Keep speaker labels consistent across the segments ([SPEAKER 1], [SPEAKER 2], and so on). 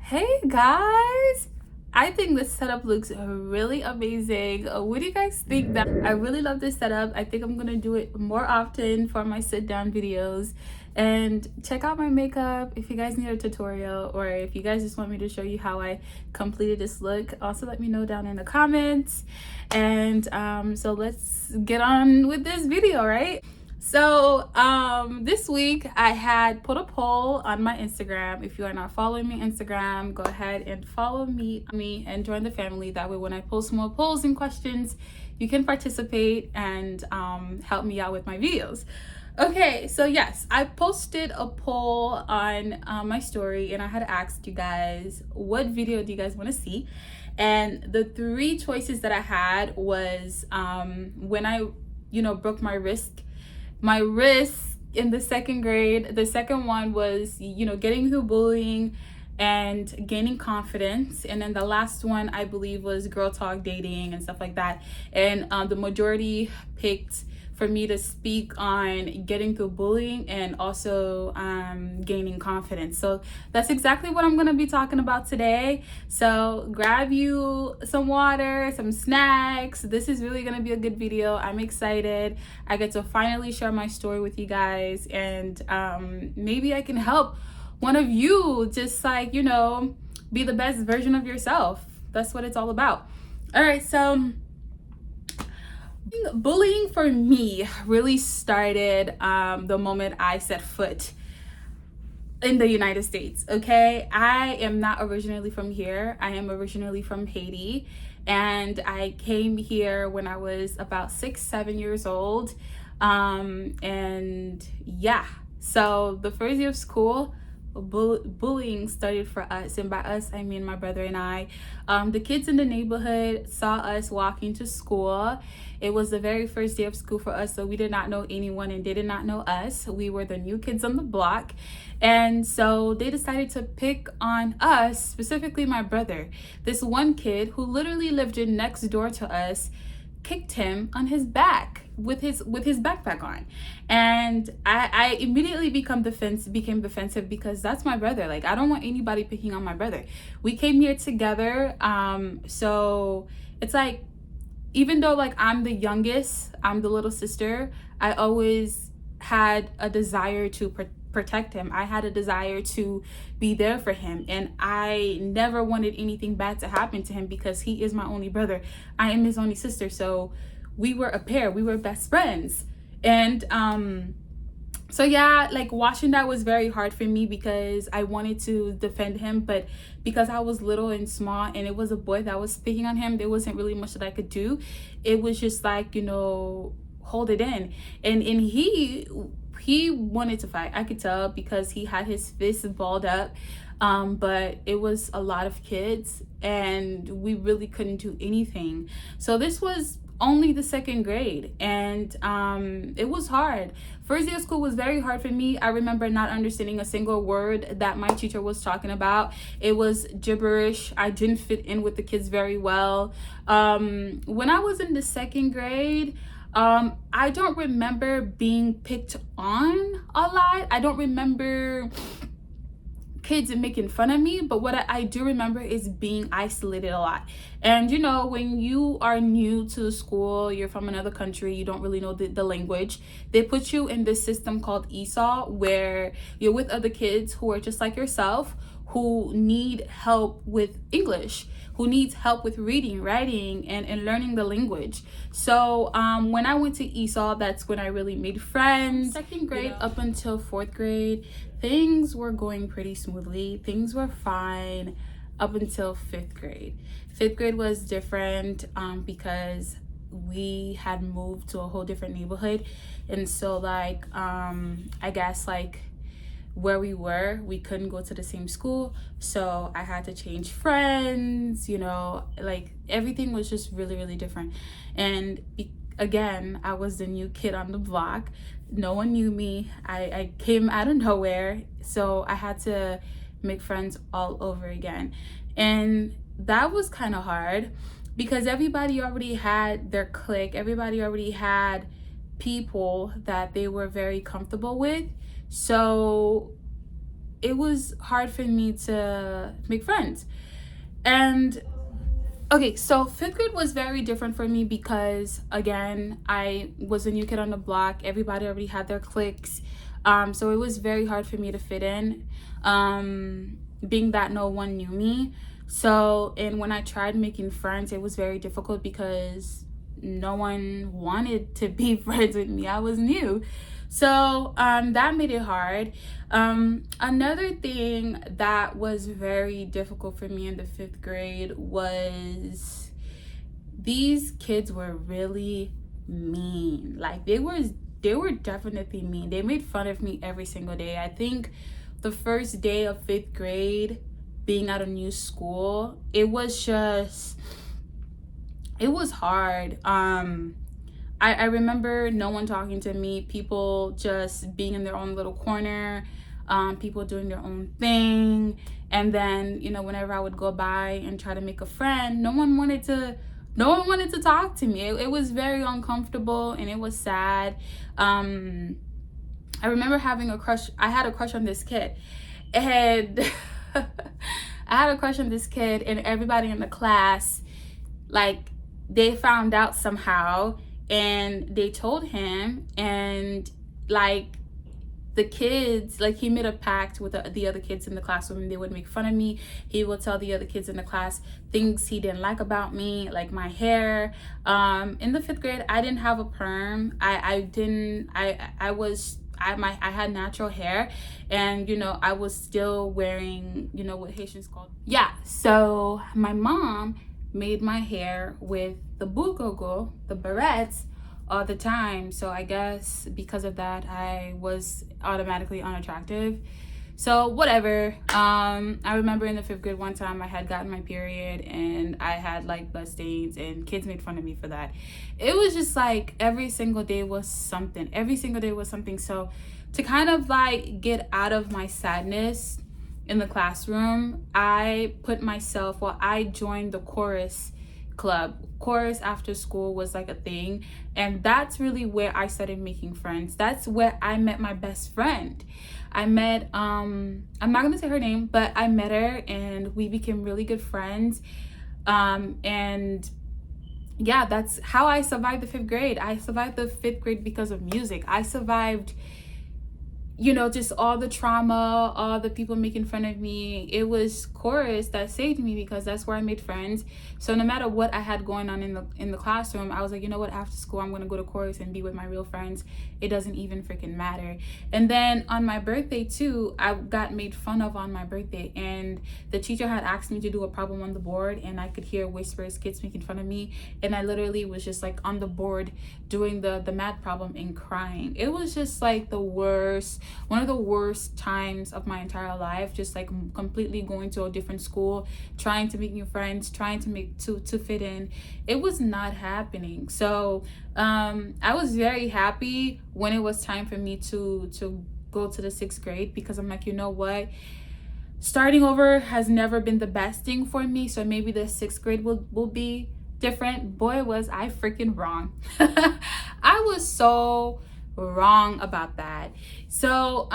[SPEAKER 1] Hey guys, I think this setup looks really amazing. What do you guys think? That I really love this setup. I think I'm gonna do it more often for my sit down videos. And check out my makeup if you guys need a tutorial, or if you guys just want me to show you how I completed this look. Also let me know down in the comments. And so let's get on with this video, right? So this week I had put a poll on my Instagram. If you are not following me on Instagram, go ahead and follow me and join the family. That way when I post more polls and questions, you can participate and help me out with my videos. Okay, so yes, I posted a poll on my story, and I had asked you guys, what video do you guys want to see? And the three choices that I had was when I broke my wrist in the second grade. The second one was getting through bullying and gaining confidence, and then the last one I believe was girl talk, dating, and stuff like that. And the majority picked for me to speak on getting through bullying and also gaining confidence. So that's exactly what I'm going to be talking about today. So grab you some water, some snacks. This is really going to be a good video. I'm excited. I get to finally share my story with you guys, and maybe I can help one of you just be the best version of yourself. That's what it's all about. All right, so bullying for me really started the moment I set foot in the United States. Okay, I am not originally from here. I am originally from Haiti, and I came here when I was about 6-7 years old. And yeah, so the first year of school, bullying started for us, and by us I mean my brother and I. The kids in the neighborhood saw us walking to school. It was the very first day of school for us, so we did not know anyone and they did not know us. We were the new kids on the block, and so they decided to pick on us, specifically my brother. This one kid who literally lived in next door to us kicked him on his back with his backpack on, and I immediately became defensive because that's my brother. Like, I don't want anybody picking on my brother. We came here together, so it's like, even though like I'm the youngest, I'm the little sister, I always had a desire to protect him. I had a desire to be there for him, and I never wanted anything bad to happen to him because he is my only brother. I am his only sister, so we were a pair. We were best friends. And so yeah, like, watching that was very hard for me because I wanted to defend him, but because I was little and small and it was a boy that was picking on him, there wasn't really much that I could do. It was just like, hold it in. And he wanted to fight. I could tell because he had his fists balled up. But it was a lot of kids and we really couldn't do anything. So this was only the second grade, and it was hard. First day of school was very hard for me. I remember not understanding a single word that my teacher was talking about. It was gibberish. I didn't fit in with the kids very well. When I was in the second grade, I don't remember being picked on a lot. I don't remember kids making fun of me, but what I do remember is being isolated a lot. And when you are new to the school, you're from another country, you don't really know the language, they put you in this system called ESOL, where you're with other kids who are just like yourself, who need help with English, who needs help with reading, writing, and learning the language. So when I went to ESOL, that's when I really made friends. Second grade up until fourth grade, things were going pretty smoothly. Things were fine up until fifth grade. Fifth grade was different because we had moved to a whole different neighborhood. And so I guess where we couldn't go to the same school, so I had to change friends. Everything was just really, really different. And again, I was the new kid on the block. No one knew me. I came out of nowhere, so I had to make friends all over again. And that was kind of hard because everybody already had their clique. Everybody already had people that they were very comfortable with. So it was hard for me to make friends. And okay, so fifth grade was very different for me because, again, I was a new kid on the block. Everybody already had their cliques. So it was very hard for me to fit in, being that no one knew me. So, and when I tried making friends, it was very difficult because no one wanted to be friends with me. I was new. So that made it hard. Another thing that was very difficult for me in the fifth grade was these kids were really mean. Like they were definitely mean. They made fun of me every single day. I think the first day of fifth grade, being at a new school, it was hard. I remember no one talking to me, people just being in their own little corner, people doing their own thing. And then, you know, whenever I would go by and try to make a friend, no one wanted to talk to me. It was very uncomfortable and it was sad. I remember having a crush. I had a crush on this kid. And I had a crush on this kid, and everybody in the class, like, they found out somehow, and they told him, and like the kids, like he made a pact with the other kids in the classroom, and they would make fun of me. He would tell the other kids in the class things he didn't like about me, like my hair. In the fifth grade, I didn't have a perm. I had natural hair, and you know, I was still wearing, you know, what Haitians call, yeah. So my mom made my hair with the bugogo, the barrettes, all the time. So I guess because of that, I was automatically unattractive. So whatever. I remember in the fifth grade one time I had gotten my period and I had like blood stains, and kids made fun of me for that. It was just like every single day was something. Every single day was something. So to kind of like get out of my sadness in the classroom, I joined the chorus club. Chorus after school was like a thing, and that's really where I started making friends. That's where I met my best friend. I met I'm not gonna say her name, but I met her and we became really good friends. And yeah, that's how I survived the fifth grade. I survived the fifth grade because of music. I survived, you know, just all the trauma, all the people making fun of me. It was chorus that saved me because that's where I made friends. So no matter what I had going on in the classroom, I was like, you know what, after school I'm gonna go to chorus and be with my real friends. It doesn't even freaking matter. And then on my birthday too, I got made fun of on my birthday, and the teacher had asked me to do a problem on the board, and I could hear whispers, kids making fun of me, and I literally was just like on the board doing the math problem and crying. It was just like the worst, one of the worst times of my entire life, just like completely going to a different school, trying to make new friends, trying to fit in. It was not happening. So I was very happy when it was time for me to go to the sixth grade, because I'm like, you know what, starting over has never been the best thing for me, so maybe the sixth grade will be different. Boy, was I freaking wrong. I was so wrong about that. So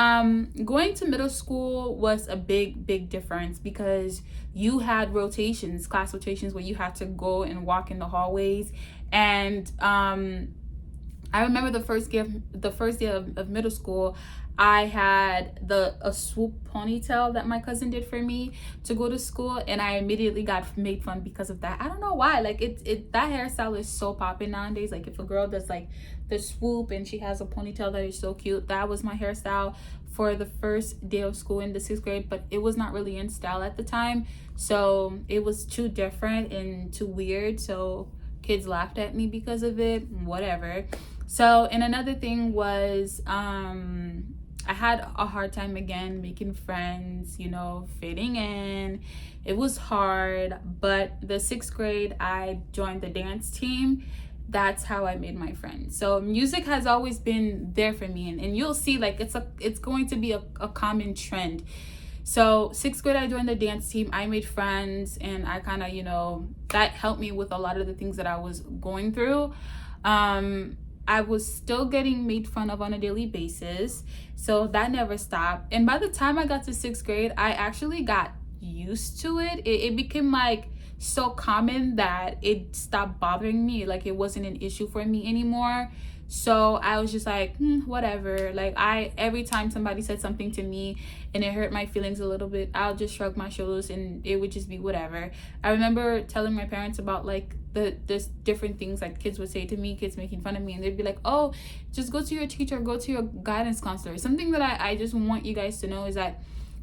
[SPEAKER 1] going to middle school was a big difference, because you had rotations, class rotations, where you had to go and walk in the hallways. And I remember the first day of middle school, I had a swoop ponytail that my cousin did for me to go to school, and I immediately got made fun because of that. I don't know why. Like that hairstyle is so popping nowadays. Like if a girl does like the swoop and she has a ponytail that is so cute, that was my hairstyle for the first day of school in the sixth grade. But it was not really in style at the time, so it was too different and too weird, so kids laughed at me because of it, whatever. So, and another thing was I had a hard time again making friends, you know, fitting in. It was hard. But the sixth grade, I joined the dance team. That's how I made my friends. So music has always been there for me, and you'll see, like, it's going to be a common trend. So sixth grade, I joined the dance team. I made friends, and I kind of, you know, that helped me with a lot of the things that I was going through. I was still getting made fun of on a daily basis. So that never stopped. And by the time I got to 6th grade, I actually got used to it. It became like so common that it stopped bothering me. Like it wasn't an issue for me anymore. So I was just like, whatever. Like every time somebody said something to me and it hurt my feelings a little bit, I'll just shrug my shoulders and it would just be whatever. I remember telling my parents about like this different things like kids would say to me, kids making fun of me, and they'd be like, oh, just go to your teacher, go to your guidance counselor. Something that I just want you guys to know is that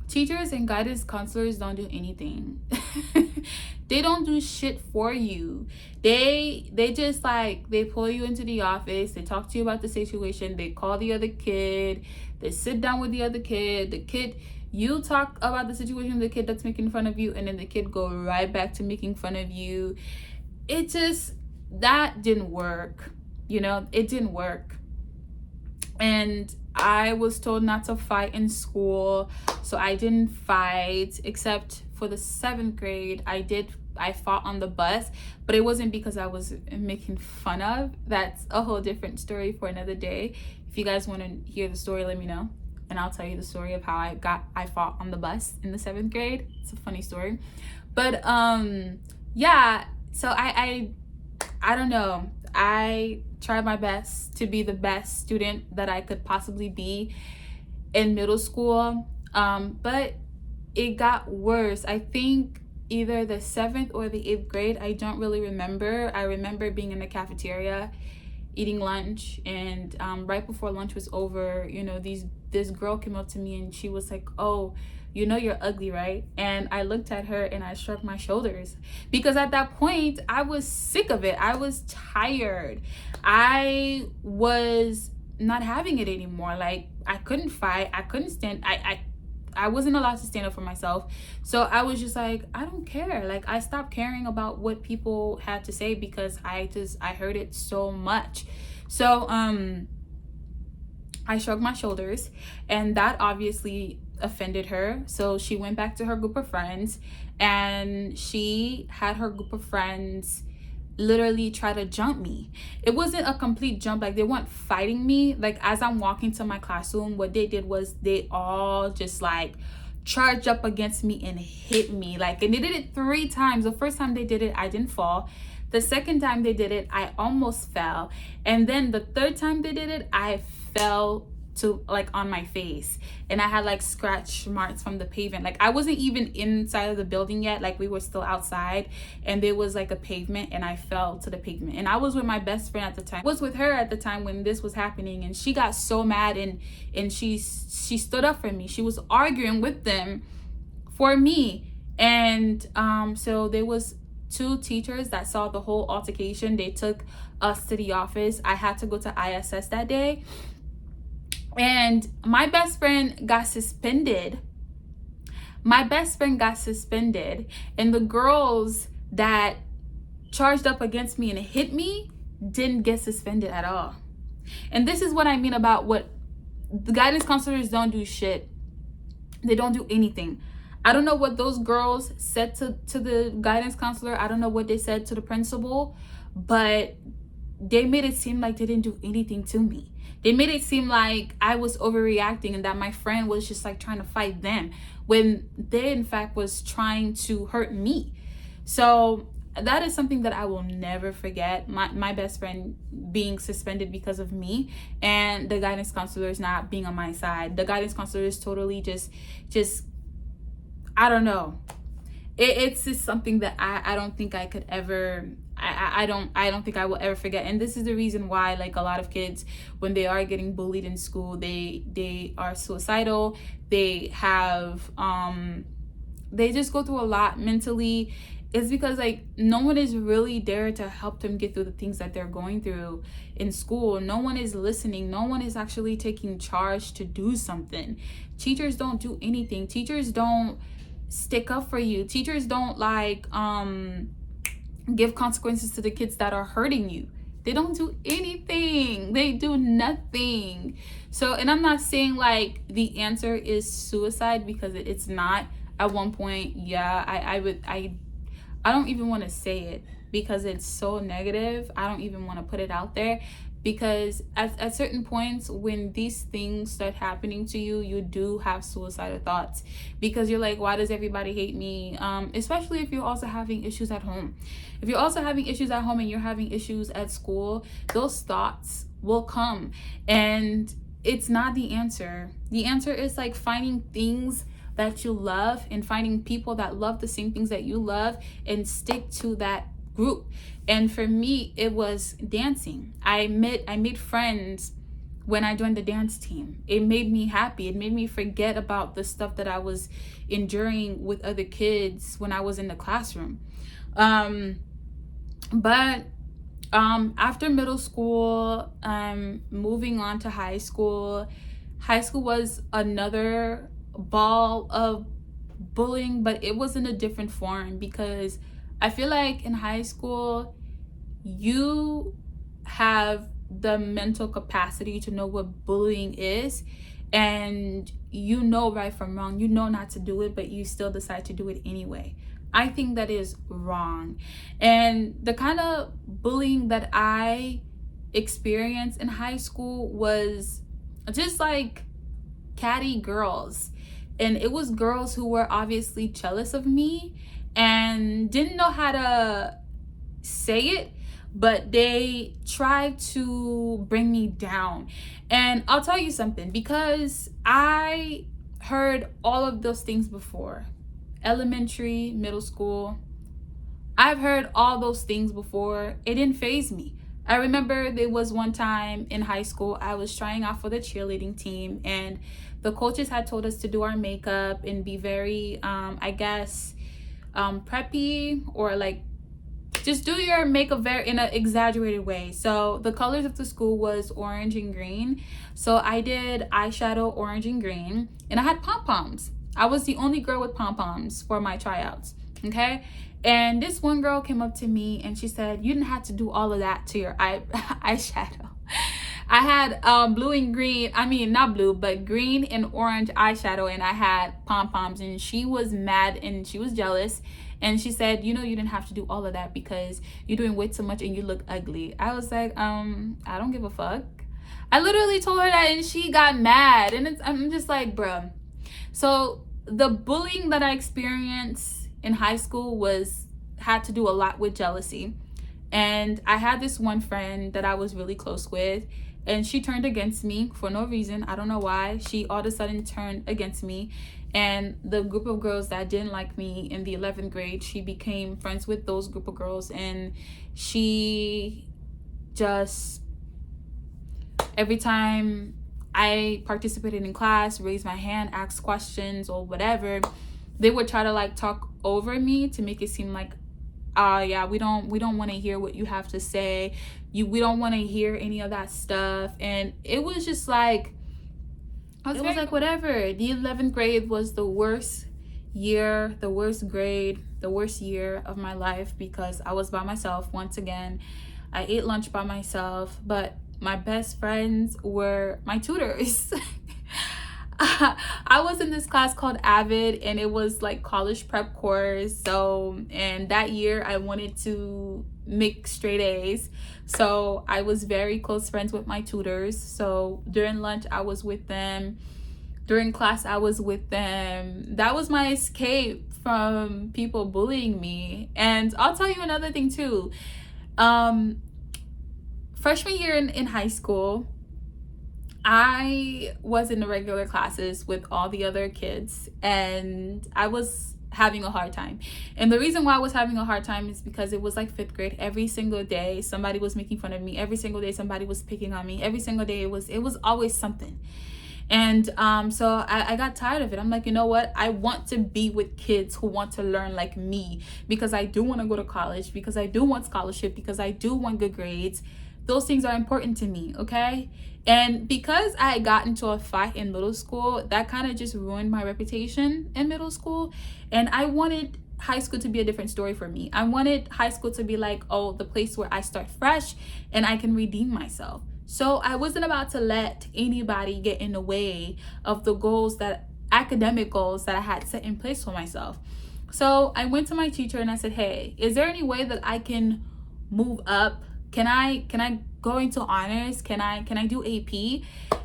[SPEAKER 1] teachers and guidance counselors don't do anything. They don't do shit for you. They just like, they pull you into the office, they talk to you about the situation, they call the other kid, they sit down with the other kid, you talk about the situation with the kid that's making fun of you, and then the kid go right back to making fun of you. It just, that didn't work. It didn't work. And I was told not to fight in school, so I didn't fight, except for the 7th grade. I fought on the bus, but it wasn't because I was making fun of. That's a whole different story for another day. If you guys want to hear the story, let me know, and I'll tell you the story of how I fought on the bus in the 7th grade. It's a funny story. But yeah, so I don't know. I tried my best to be the best student that I could possibly be in middle school, but it got worse. I think either the 7th or the 8th grade, I don't really remember. I remember being in the cafeteria eating lunch, and right before lunch was over, this girl came up to me and she was like, oh, you're ugly, right? And I looked at her and I shrugged my shoulders, because at that point I was sick of it. I was tired. I was not having it anymore. Like I couldn't fight. I couldn't stand. I wasn't allowed to stand up for myself. So I was just like, I don't care. Like I stopped caring about what people had to say, because I heard it so much. So I shrugged my shoulders, and that obviously offended her. So she went back to her group of friends, and she had her group of friends literally try to jump me. It wasn't a complete jump, like they weren't fighting me. Like as I'm walking to my classroom, what they did was they all just like charged up against me and hit me. Like, and they did it 3 times. The first time they did it, I didn't fall. The second time they did it, I almost fell. And then the third time they did it, I fell to like on my face, and I had like scratch marks from the pavement. Like I wasn't even inside of the building yet, like we were still outside, and there was like a pavement, and I fell to the pavement. And I was with my best friend at the time. I was with her at the time when this was happening, and she got so mad, and she stood up for me. She was arguing with them for me. And so there was 2 teachers that saw the whole altercation. They took us to the office. I had to go to ISS that day. And my best friend got suspended. And the girls that charged up against me and hit me didn't get suspended at all. And this is what I mean about what the guidance counselors don't do shit. They don't do anything. I don't know what those girls said to the guidance counselor. I don't know what they said to the principal, but they made it seem like they didn't do anything to me. They made it seem like I was overreacting and that my friend was just like trying to fight them, when they in fact was trying to hurt me. So that is something that I will never forget. My best friend being suspended because of me, and the guidance counselors not being on my side. The guidance counselor is totally just I don't know. It's just something that I don't think I could ever, I don't think I will ever forget. And this is the reason why, like, a lot of kids, when they are getting bullied in school, they are suicidal. They have they just go through a lot mentally. It's because, like, no one is really there to help them get through the things that they're going through in school. No one is listening. No one is actually taking charge to do something. Teachers don't do anything. Teachers don't stick up for you. Teachers don't like give consequences to the kids that are hurting you. They don't do anything. They do nothing. So, and I'm not saying like the answer is suicide, because it's not. At one point, yeah, I don't even want to say it because it's so negative. I don't even want to put it out there. because at certain points when these things start happening to you, you do have suicidal thoughts, because you're like, why does everybody hate me? Especially if you're also having issues at home. If you're also having issues at home and you're having issues at school, those thoughts will come, and it's not the answer. The answer is like finding things that you love and finding people that love the same things that you love and stick to that group. And for me, it was dancing. I made friends when I joined the dance team. It made me happy. It made me forget about the stuff that I was enduring with other kids when I was in the classroom. But after middle school, moving on to high school. High school was another ball of bullying, but it was in a different form, because I feel like in high school, you have the mental capacity to know what bullying is, and you know right from wrong. You know not to do it, but you still decide to do it anyway. I think that is wrong. And the kind of bullying that I experienced in high school was just like catty girls. And it was girls who were obviously jealous of me and didn't know how to say it, but they tried to bring me down. And I'll tell you something, because I heard all of those things before. Elementary, middle school, I've heard all those things before. It didn't faze me. I remember there was one time in high school, I was trying out for the cheerleading team, and the coaches had told us to do our makeup and be very, preppy, or like just do your makeup very in an exaggerated way. So the colors of the school was orange and green. So I did eyeshadow orange and green, and I had pom-poms. I was the only girl with pom-poms for my tryouts, okay? And this one girl came up to me and she said, you didn't have to do all of that to your eyeshadow. I had blue and green, not blue, but green and orange eyeshadow, and I had pom-poms, and she was mad and she was jealous. And she said, you didn't have to do all of that because you're doing way too much and you look ugly. I was like, I don't give a fuck. I literally told her that, and she got mad. And I'm just like, bruh. So the bullying that I experienced in high school had to do a lot with jealousy. And I had this one friend that I was really close with, and she turned against me for no reason. I don't know why. She all of a sudden turned against me. And the group of girls that didn't like me in the 11th grade, she became friends with those group of girls. And she just, every time I participated in class, raised my hand, asked questions or whatever, they would try to like talk over me to make it seem like, yeah, we don't want to hear what you have to say. We don't want to hear any of that stuff. And it was just like, it was like whatever. The 11th grade was the worst year, the worst grade, the worst year of my life, because I was by myself once again. I ate lunch by myself, but my best friends were my tutors. I was in this class called Avid, and it was like college prep course. So, and that year I wanted to make straight A's. So I was very close friends with my tutors. So during lunch, I was with them. During class, I was with them. That was my escape from people bullying me. And I'll tell you another thing too. Freshman year in high school, I was in the regular classes with all the other kids, and I was having a hard time. And the reason why I was having a hard time is because it was like 5th grade. Every single day somebody was making fun of me. Every single day somebody was picking on me. Every single day it was always something. And so I got tired of it. I'm like, you know what? I want to be with kids who want to learn like me, because I do want to go to college, because I do want scholarship, because I do want good grades. Those things are important to me, okay? And because I got into a fight in middle school, that kind of just ruined my reputation in middle school. And I wanted high school to be a different story for me. I wanted high school to be like, oh, the place where I start fresh and I can redeem myself. So I wasn't about to let anybody get in the way of the academic goals that I had set in place for myself. So I went to my teacher and I said, hey, is there any way that I can move up can I go into honors? Can I do AP?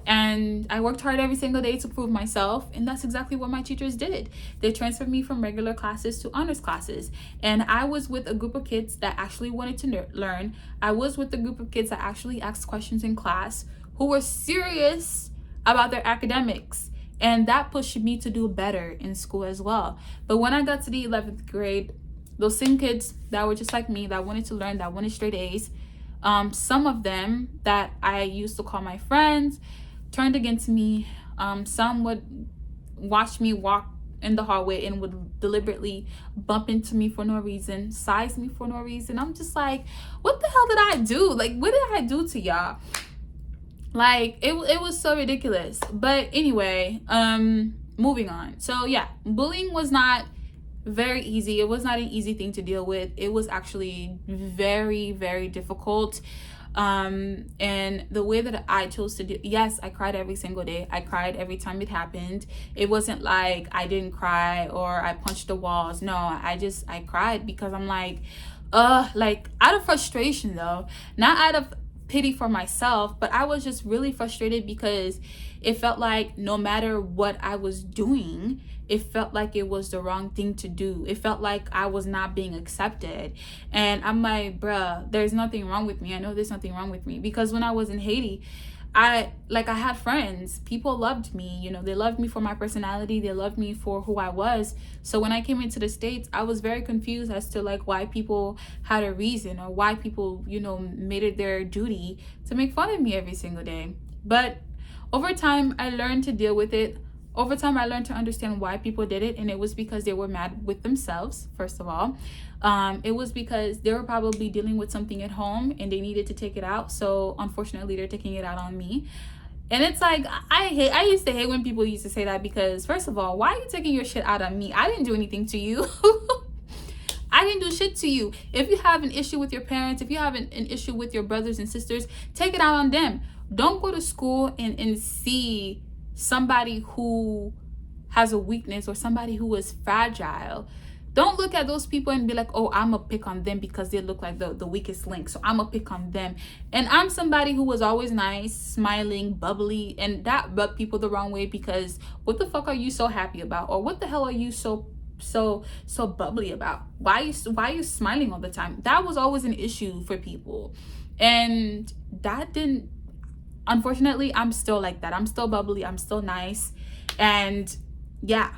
[SPEAKER 1] And I worked hard every single day to prove myself, and that's exactly what my teachers did. They transferred me from regular classes to honors classes, and I was with a group of kids that actually wanted to learn. I was with a group of kids that actually asked questions in class, who were serious about their academics, and that pushed me to do better in school as well. But when I got to the 11th grade, those same kids that were just like me, that wanted to learn, that wanted straight A's, some of them that I used to call my friends turned against me. Some would watch me walk in the hallway and would deliberately bump into me for no reason, size me for no reason. I'm just like, what the hell did I do? Like, what did I do to y'all? Like, it was so ridiculous. But anyway, moving on. So yeah, bullying was not very easy. It was not an easy thing to deal with. It was actually very, very difficult. And the way that I chose to do, yes, I cried every single day. I cried every time it happened. It wasn't like I didn't cry or I punched the walls. No, I cried because I'm like out of frustration though, not out of pity for myself, but I was just really frustrated because it felt like no matter what I was doing, it felt like it was the wrong thing to do. It felt like I was not being accepted. And I'm like, bruh, there's nothing wrong with me. I know there's nothing wrong with me. Because when I was in Haiti, I had friends. People loved me. You know, they loved me for my personality. They loved me for who I was. So when I came into the States, I was very confused as to like why people had a reason or why people, you know, made it their duty to make fun of me every single day. But over time, I learned to deal with it. Over time, I learned to understand why people did it, and it was because they were mad with themselves, first of all. It was because they were probably dealing with something at home and they needed to take it out. So unfortunately, they're taking it out on me. And it's like, I used to hate when people used to say that because, first of all, why are you taking your shit out on me? I didn't do anything to you. I didn't do shit to you. If you have an issue with your parents, if you have an issue with your brothers and sisters, take it out on them. Don't go to school and see somebody who has a weakness or somebody who is fragile. Don't look at those people and be like, oh, I'm gonna pick on them because they look like the weakest link, so I'm gonna pick on them. And I'm somebody who was always nice, smiling, bubbly, and that rubbed people the wrong way because what the fuck are you so happy about? Or what the hell are you so bubbly about? Why are you smiling all the time? That was always an issue for people. And that didn't, unfortunately, I'm still like that. I'm still bubbly. I'm still nice. And yeah.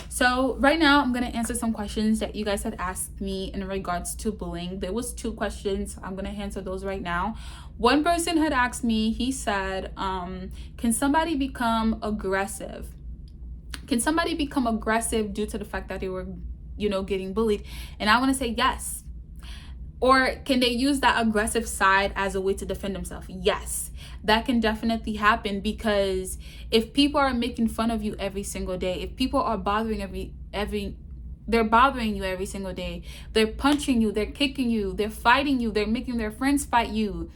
[SPEAKER 1] So right now I'm going to answer some questions that you guys had asked me in regards to bullying. There was 2 questions. I'm going to answer those right now. One person had asked me, he said, can somebody become aggressive? Can somebody become aggressive due to the fact that they were, you know, getting bullied? And I want to say yes. Or can they use that aggressive side as a way to defend themselves? Yes, that can definitely happen, because if people are making fun of you every single day, if people are bothering they're bothering you every single day, they're punching you, they're kicking you, they're fighting you, they're making their friends fight you,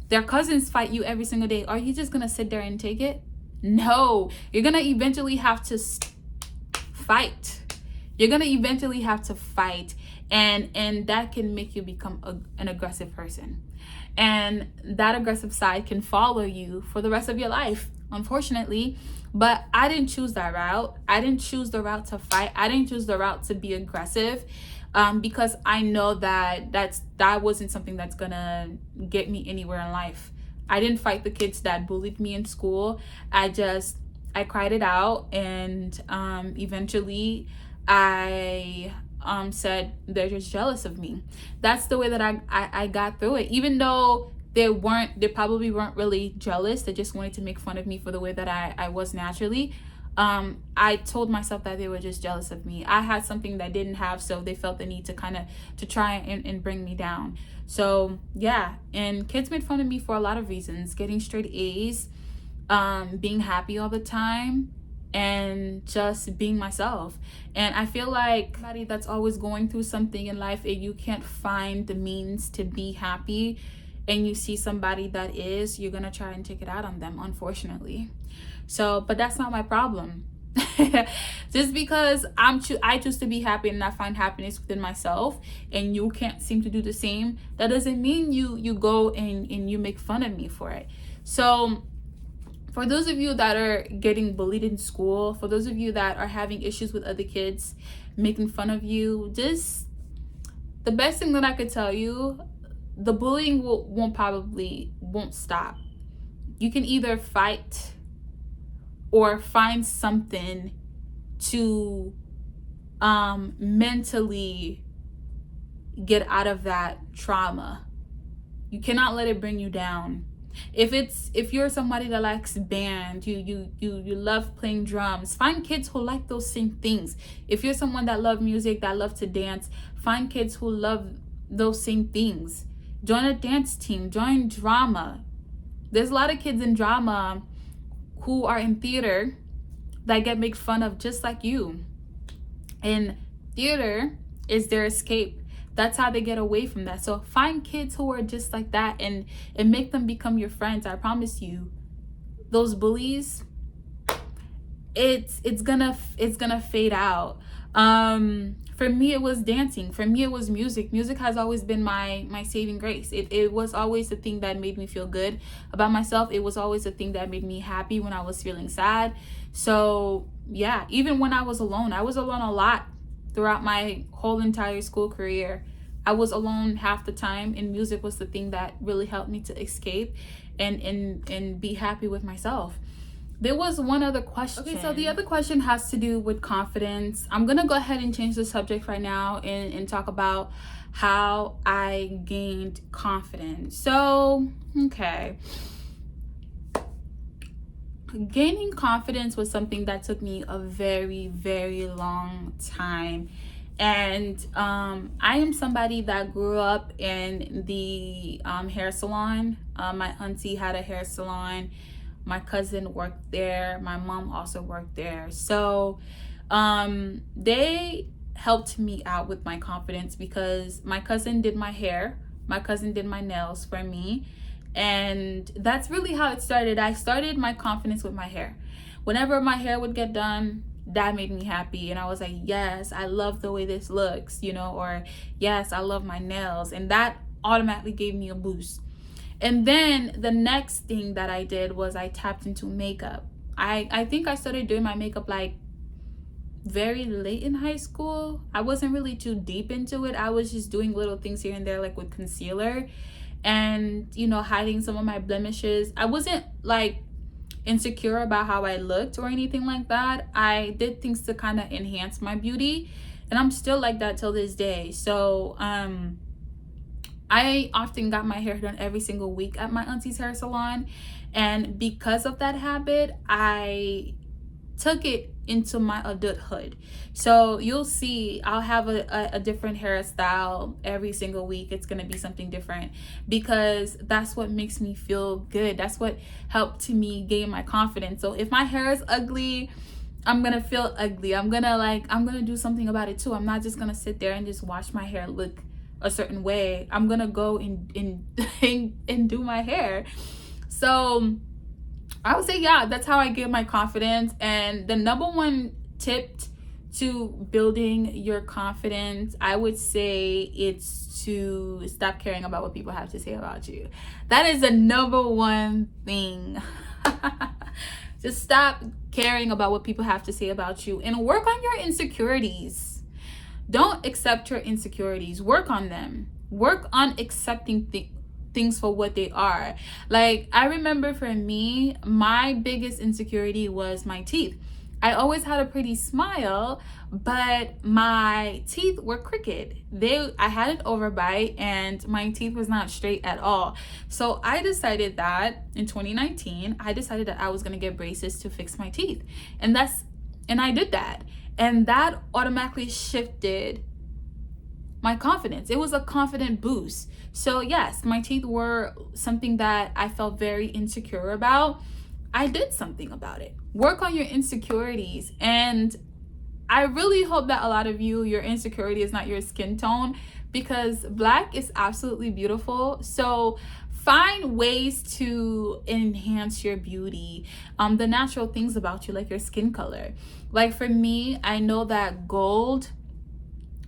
[SPEAKER 1] their cousins fight you every single day, are you just gonna sit there and take it? No, you're gonna eventually have to fight. You're gonna eventually have to fight. And that can make you become an aggressive person. And that aggressive side can follow you for the rest of your life, unfortunately. But I didn't choose that route. I didn't choose the route to fight. I didn't choose the route to be aggressive, because I know that that wasn't something that's gonna get me anywhere in life. I didn't fight the kids that bullied me in school. I cried it out, and eventually I said they're just jealous of me. That's the way that I got through it. Even though they probably weren't really jealous, they just wanted to make fun of me for the way that I was naturally. I told myself that they were just jealous of me. I had something that didn't have, so they felt the need to try and bring me down. So yeah, and kids made fun of me for a lot of reasons: getting straight A's, being happy all the time, and just being myself. And I feel like somebody that's always going through something in life, and you can't find the means to be happy, and you see somebody that is, you're gonna try and take it out on them, unfortunately. So, but that's not my problem. Just because I choose to be happy and I find happiness within myself, and you can't seem to do the same, that doesn't mean you go and you make fun of me for it. So for those of you that are getting bullied in school, for those of you that are having issues with other kids making fun of you, just the best thing that I could tell you, the bullying won't stop. You can either fight or find something to mentally get out of that trauma. You cannot let it bring you down. If you're somebody that likes band, you love playing drums, find kids who like those same things. If you're someone that love music, that love to dance, find kids who love those same things. Join a dance team, join drama. There's a lot of kids in drama who are in theater that get made fun of just like you. And theater is their escape. That's how they get away from that. So find kids who are just like that and make them become your friends. I promise you, those bullies, it's gonna fade out. For me it was dancing. For me it was music. Music has always been my saving grace. It was always the thing that made me feel good about myself. It was always the thing that made me happy when I was feeling sad. So yeah, even when I was alone a lot throughout my whole entire school career. I was alone half the time, and music was the thing that really helped me to escape and be happy with myself. There was one other question. Okay, so the other question has to do with confidence. I'm gonna go ahead and change the subject right now and talk about how I gained confidence. So, okay. Gaining confidence was something that took me a very, very long time. And I am somebody that grew up in the hair salon. My auntie had a hair salon. My cousin worked there. My mom also worked there. So they helped me out with my confidence because my cousin did my hair. My cousin did my nails for me. And that's really how it started. I started my confidence with my hair. Whenever my hair would get done, that made me happy. And I was like, yes, I love the way this looks, or yes, I love my nails. And that automatically gave me a boost. And then the next thing that I did was I tapped into makeup. I think I started doing my makeup like very late in high school. I wasn't really too deep into it. I was just doing little things here and there, like with concealer and hiding some of my blemishes. I wasn't like insecure about how I looked or anything like that. I did things to kind of enhance my beauty, and I'm still like that till this day. So I often got my hair done every single week at my auntie's hair salon, and because of that habit, I took it into my adulthood. So you'll see I'll have a different hairstyle every single week. It's gonna be something different because that's what makes me feel good. That's what helped me gain my confidence. So if my hair is ugly, I'm gonna feel ugly. I'm gonna do something about it too. I'm not just gonna sit there and just watch my hair look a certain way. I'm gonna go and do my hair. So I would say, yeah, that's how I get my confidence. And the number one tip to building your confidence, I would say it's to stop caring about what people have to say about you. That is the number one thing. Just stop caring about what people have to say about you and work on your insecurities. Don't accept your insecurities. Work on them. Work on accepting things for what they are. Like, I remember for me, my biggest insecurity was my teeth. I always had a pretty smile, but my teeth were crooked. I had an overbite and my teeth was not straight at all. So I decided that in 2019, I was gonna get braces to fix my teeth. And I did that. And that automatically shifted my confidence. It was a confident boost. So yes, my teeth were something that I felt very insecure about. I did something about it. Work on your insecurities. And I really hope that a lot of you, your insecurity is not your skin tone, because black is absolutely beautiful. So find ways to enhance your beauty, the natural things about you, like your skin color. Like for me, I know that gold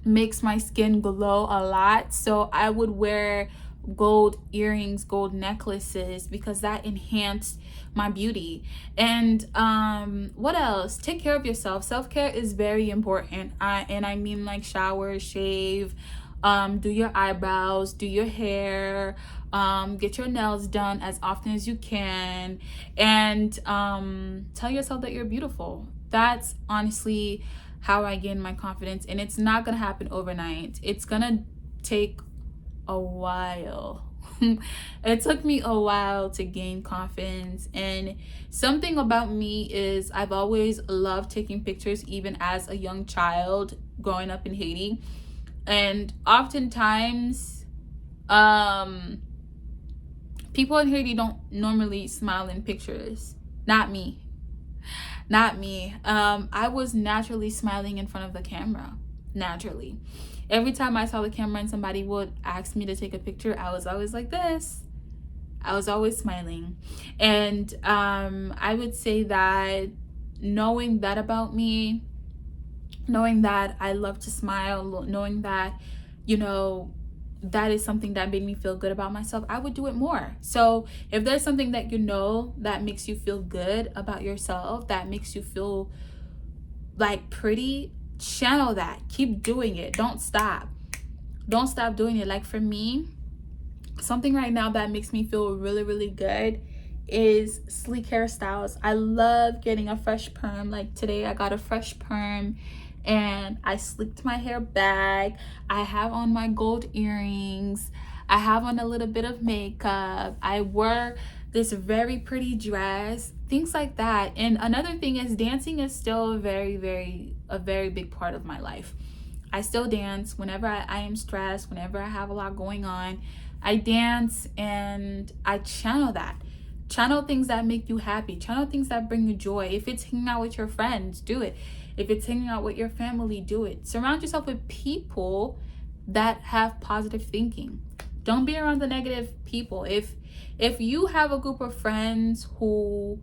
[SPEAKER 1] makes my skin glow a lot, so I would wear gold earrings, gold necklaces, because that enhanced my beauty. And what else? Take care of yourself. Self-care is very important. I mean, like, shower, shave, do your eyebrows, do your hair, get your nails done as often as you can, and tell yourself that you're beautiful. That's honestly how I gain my confidence, and it's not gonna happen overnight. It's gonna take a while. It took me a while to gain confidence, and something about me is I've always loved taking pictures, even as a young child growing up in Haiti. And oftentimes people in Haiti don't normally smile in pictures. Not me. I was naturally smiling in front of the camera, naturally. Every time I saw the camera and somebody would ask me to take a picture, I was always like this. I was always smiling. And I would say that knowing that about me, knowing that I love to smile, knowing that, you know, that is something that made me feel good about myself, I would do it more. So if there's something that you know that makes you feel good about yourself, that makes you feel like pretty, channel that. Keep doing it. Don't stop doing it. Like for me, something right now that makes me feel really, really good is sleek hairstyles. I love getting a fresh perm. Like today I got a fresh perm and I sleeked my hair back. I have on my gold earrings. I have on a little bit of makeup. I wore this very pretty dress, things like that. And another thing is, dancing is still a very big part of my life. I still dance whenever I am stressed, whenever I have a lot going on. I dance and I channel that. Channel things that make you happy. Channel things that bring you joy. If it's hanging out with your friends, do it. If it's hanging out with your family, do it. Surround yourself with people that have positive thinking. Don't be around the negative people. If you have a group of friends who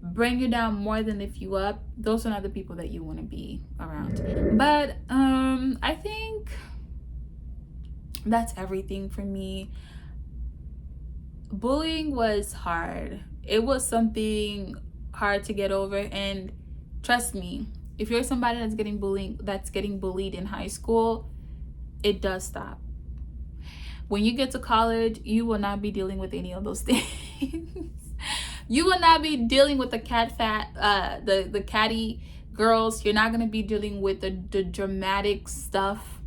[SPEAKER 1] bring you down more than lift you up, those are not the people that you want to be around. But I think that's everything for me. Bullying was hard. It was something hard to get over, and trust me, if you're somebody that's getting bullied in high school, it does stop. When you get to college, you will not be dealing with any of those things. You will not be dealing with the catty girls. You're not going to be dealing with the dramatic stuff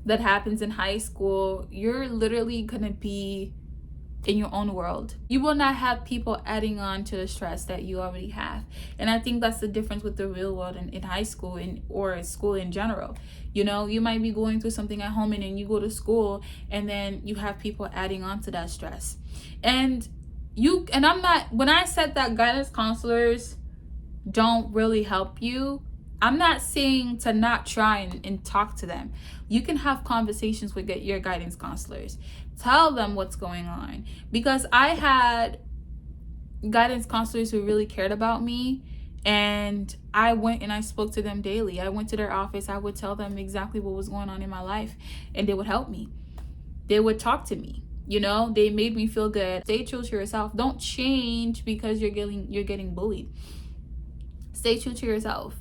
[SPEAKER 1] that happens in high school. You're literally going to be in your own world. You will not have people adding on to the stress that you already have. And I think that's the difference with the real world in high school or school in general. You know, you might be going through something at home, and then you go to school and then you have people adding on to that stress. And I'm not, when I said that guidance counselors don't really help you, I'm not saying to not try and talk to them. You can have conversations with your guidance counselors. Tell them what's going on. Because I had guidance counselors who really cared about me, and I went and I spoke to them daily. I went to their office. I would tell them exactly what was going on in my life, and they would help me. They would talk to me. You know, they made me feel good. Stay true to yourself. Don't change because you're getting bullied. Stay true to yourself.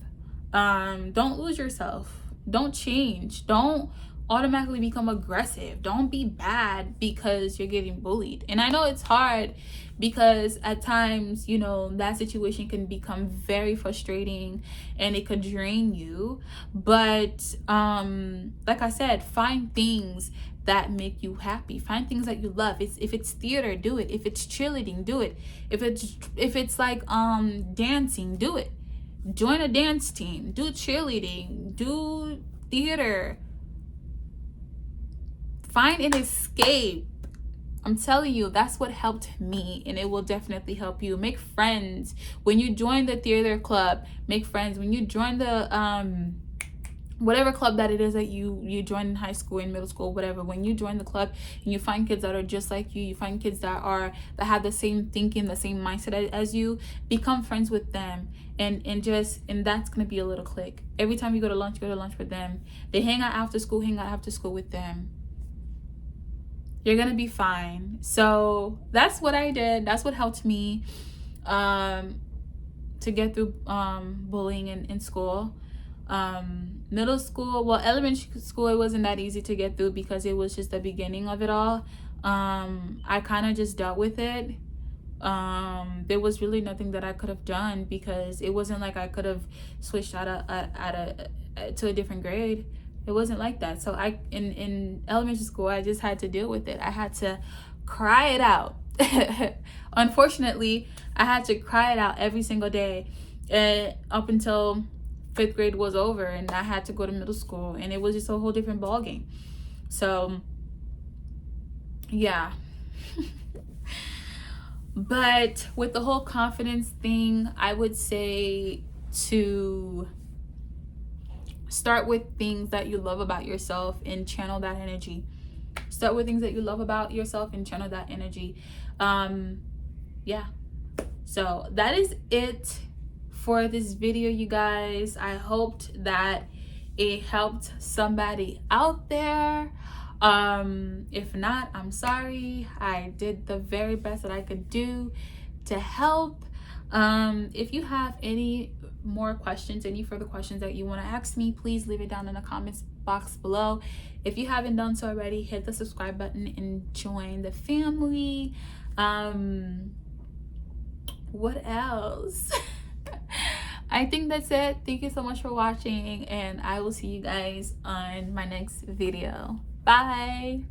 [SPEAKER 1] Don't lose yourself. Don't change. Don't automatically become aggressive. Don't be bad because you're getting bullied. And I know it's hard because at times, you know, that situation can become very frustrating and it could drain you. But like I said, find things that make you happy. Find things that you love. If it's theater, do it. If it's cheerleading, do it. If it's like dancing, do it. Join a dance team. Do cheerleading. Do theater. Find an escape. I'm telling you, that's what helped me, and it will definitely help you. Make friends. When you join the theater club, make friends. When you join the whatever club that it is that you join in high school, in middle school, whatever, when you join the club and you find kids that are just like you find kids that have the same thinking, the same mindset as you, become friends with them, and that's gonna be a little clique. Every time you go to lunch with them. They hang out after school with them. You're gonna be fine. So that's what I did. That's what helped me to get through bullying in school. Middle school, well, elementary school, it wasn't that easy to get through because it was just the beginning of it all. I kind of just dealt with it. There was really nothing that I could have done because it wasn't like I could have switched to a different grade. It wasn't like that. So in elementary school, I just had to deal with it. I had to cry it out. Unfortunately, I had to cry it out every single day, up until 5th grade was over, and I had to go to middle school, and it was just a whole different ballgame. So yeah. But with the whole confidence thing, I would say to start with things that you love about yourself and channel that energy. Start with things that you love about yourself and channel that energy. Yeah. So that is it for this video, you guys. I hoped that it helped somebody out there. If not, I'm sorry. I did the very best that I could do to help. If you have any more questions, any further questions that you want to ask me, please leave it down in the comments box below. If you haven't done so already, hit the subscribe button and join the family. What else? I think that's it. Thank you so much for watching, and I will see you guys on my next video. Bye.